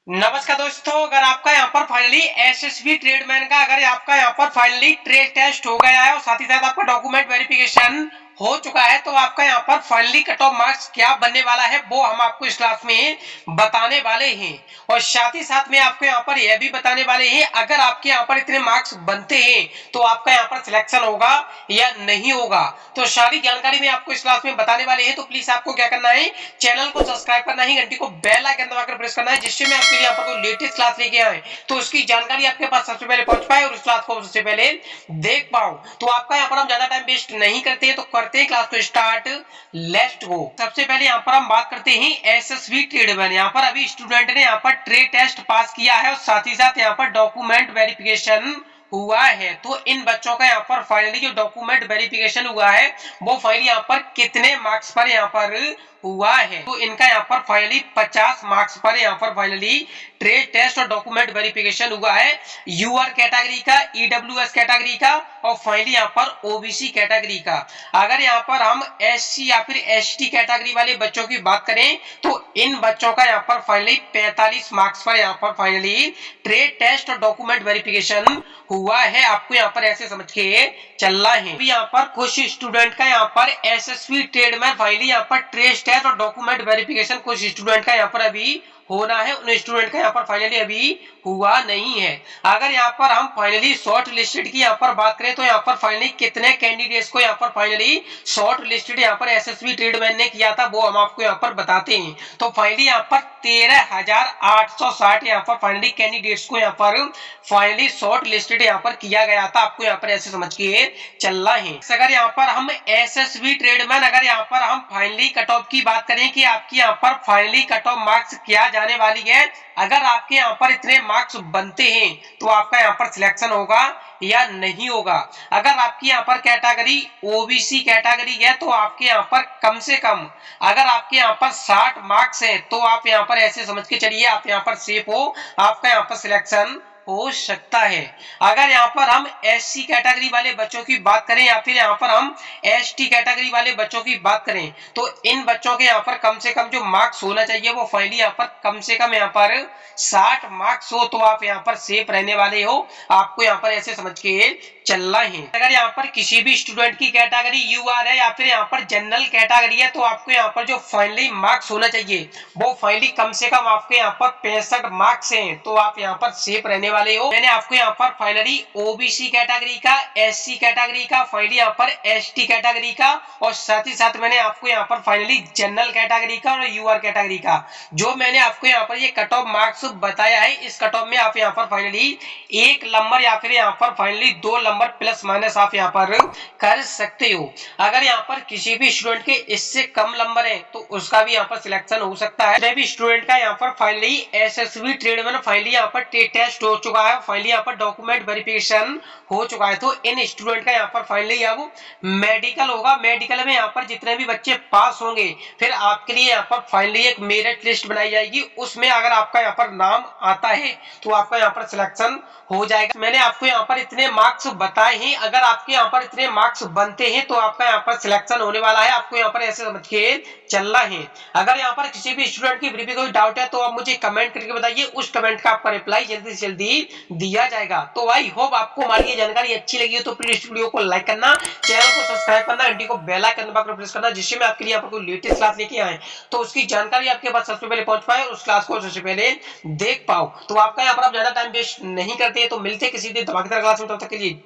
नमस्कार दोस्तों, अगर आपका यहाँ पर फाइनली एसएसबी ट्रेडमैन का अगर आपका यहाँ पर फाइनली ट्रेड टेस्ट हो गया है और साथ ही साथ आपका डॉक्यूमेंट वेरिफिकेशन हो चुका है, तो आपका यहाँ पर फाइनली कट ऑफ मार्क्स क्या बनने वाला है वो हम आपको इस क्लास में बताने वाले हैं। और साथ ही साथ में आपको यहाँ पर यह भी बताने वाले हैं, अगर आपके यहाँ पर इतने मार्क्स बनते हैं तो आपका यहाँ पर सिलेक्शन होगा या नहीं होगा। तो सारी जानकारी में आपको इस क्लास में बताने वाले हैं। तो प्लीज आपको क्या करना है, चैनल को सब्सक्राइब करना है, घंटी को बेल आइकन दबाकर प्रेस करना है, जिससे मैं आपके लिए यहाँ पर कोई लेटेस्ट क्लास लेके आए तो उसकी जानकारी आपके पास सबसे पहले पहुंच पाए और उस क्लास को सबसे पहले देख पाओ। तो आपका यहाँ पर हम ज्यादा टाइम वेस्ट नहीं करते हैं, तो करते हैं क्लास को स्टार्ट। Let's go. सबसे पहले यहाँ पर हम बात करते हैं एसएसबी ट्रेडमैन। यहाँ पर अभी स्टूडेंट ने यहाँ पर ट्रेड टेस्ट पास किया है और साथ ही साथ यहाँ पर डॉक्यूमेंट वेरिफिकेशन हुआ है। तो इन बच्चों का यहाँ पर फाइनली जो डॉक्यूमेंट वेरिफिकेशन हुआ है वो फाइनली यहाँ पर कितने मार्क्स पर यहाँ पर हुआ है, तो इनका यहाँ पर फाइनली 50 मार्क्स पर यहाँ पर फाइनली ट्रेड टेस्ट और डॉक्यूमेंट वेरिफिकेशन हुआ है। यूआर कैटेगरी का, ईडब्ल्यूएस कैटेगरी का और फाइनली यहाँ पर ओबीसी कैटेगरी का। अगर यहाँ पर हम एससी या फिर एसटी कैटेगरी वाले बच्चों की बात करें तो इन बच्चों का यहाँ पर फाइनली 45 मार्क्स पर यहाँ पर फाइनली ट्रेड टेस्ट और डॉक्यूमेंट वेरिफिकेशन हुआ है। आपको यहाँ पर ऐसे समझ के चलना है। यहाँ पर कुछ स्टूडेंट का यहाँ पर एसएसबी ट्रेडमैन फाइनली यहाँ पर ट्रेड टेस्ट और डॉक्यूमेंट वेरिफिकेशन कुछ स्टूडेंट का यहाँ पर अभी होना है, उन स्टूडेंट का यहाँ पर फाइनली अभी हुआ नहीं है। अगर यहाँ पर हम फाइनली शॉर्ट लिस्टेड की यहाँ पर बात करें तो यहाँ पर फाइनली कितने कैंडिडेट्स को यहाँ पर फाइनली शॉर्ट लिस्टेड यहाँ पर एसएसबी ट्रेडमैन ने किया था वो हम आपको यहाँ पर बताते हैं। तो फाइनली यहाँ पर 13,860 यहाँ पर फाइनली कैंडिडेट्स को यहाँ पर फाइनली शॉर्ट लिस्टेड यहाँ पर किया गया था। आपको यहाँ पर ऐसे समझ के चलना है। अगर यहाँ पर हम एसएसबी ट्रेडमैन अगर यहाँ पर हम फाइनली कट ऑफ की बात करें कि आपकी यहाँ पर फाइनली कट ऑफ मार्क्स क्या जाने वाली है, अगर आपके यहाँ पर इतने मार्क्स बनते हैं तो आपका यहाँ पर सिलेक्शन होगा या नहीं होगा। अगर आपकी यहाँ पर कैटेगरी ओबीसी कैटेगरी है तो आपके यहाँ पर कम से कम अगर आपके यहाँ पर 60 मार्क्स है तो आप यहाँ पर ऐसे समझ के चलिए आप यहाँ पर सेफ हो, आपका यहाँ पर सिलेक्शन हो सकता है। अगर यहाँ पर हम एससी कैटेगरी वाले बच्चों की बात करें या फिर यहाँ पर हम एसटी कैटेगरी वाले बच्चों की बात करें तो इन बच्चों के यहाँ पर कम से कम जो मार्क्स होना चाहिए वो फाइनली यहाँ पर कम से कम यहाँ पर 60 मार्क्स हो तो आप यहाँ पर सेफ रहने वाले हो। आपको यहाँ पर ऐसे समझ के चलना है। अगर यहाँ पर किसी भी स्टूडेंट की कैटेगरी यूआर है या फिर यहाँ पर जनरल कैटेगरी है तो आपको यहाँ पर जो फाइनली मार्क्स होना चाहिए वो फाइनली कम से कम आपके यहाँ पर 65 मार्क्स हैं तो आप यहाँ पर सेफ रहने वाले हो। मैंने आपको यहाँ पर फाइनली ओबीसी कैटेगरी का, एससी कैटेगरी का, फाइनली यहाँ पर एसटी कैटेगरी का और साथ ही साथ मैंने आपको यहाँ पर फाइनली जनरल कैटेगरी का और यूआर कैटेगरी का जो मैंने आपको यहाँ पर ये कट ऑफ मार्क्स बताया है, इस कट ऑफ में आप यहाँ पर फाइनली 1 नंबर या फिर यहाँ पर फाइनली 2 नंबर प्लस माइनस आप यहाँ पर कर सकते हो। अगर यहाँ पर किसी भी स्टूडेंट के इससे कम नंबर है तो उसका भी यहाँ पर सिलेक्शन हो सकता है। भी स्टूडेंट का यहाँ पर फाइनली एसएसबी ट्रेडमैन फाइनली यहाँ पर टेस्ट हो चुका है, फाइनली यहाँ पर डॉक्यूमेंट वेरिफिकेशन हो चुका है। तो इन स्टूडेंट का यहाँ पर फाइनली अब मेडिकल होगा। मेडिकल में यहाँ पर जितने भी बच्चे पास होंगे फिर आपके लिए यहाँ पर फाइनली एक मेरिट लिस्ट बनाई जाएगी, उसमें अगर आपका यहाँ पर नाम आता है तो आपका यहाँ पर सिलेक्शन हो जाएगा। मैंने आपको यहाँ पर इतने मार्क्स बताए हैं, अगर आपके यहाँ पर इतने मार्क्स बनते हैं तो आपका यहाँ पर सिलेक्शन होने वाला है। आपको यहाँ पर ऐसे समझ के चलना है। अगर यहाँ पर किसी भी स्टूडेंट की भी कोई डाउट है तो आप मुझे कमेंट करके बताइए, उस कमेंट का आपका रिप्लाई जल्दी से जल्दी दिया जाएगा। तो आई होप आपको हमारी ये जानकारी अच्छी लगी हो तो प्लीज वीडियो को लाइक करना, चैनल को सब्सक्राइब करना, घंटी को बेल आइकन दबाकर प्रेस करना, जिससे मैं आपके लिए यहाँ पर कोई लेटेस्ट क्लास लेके आए तो उसकी जानकारी आपके पास सबसे पहले पहुंच पाए और उस क्लास को सबसे पहले देख पाओ। तो आपका यहाँ पर आप ज्यादा टाइम वेस्ट नहीं करते तो मिलते किसी दिन धमाकेदार क्लास में, तब तक के लिए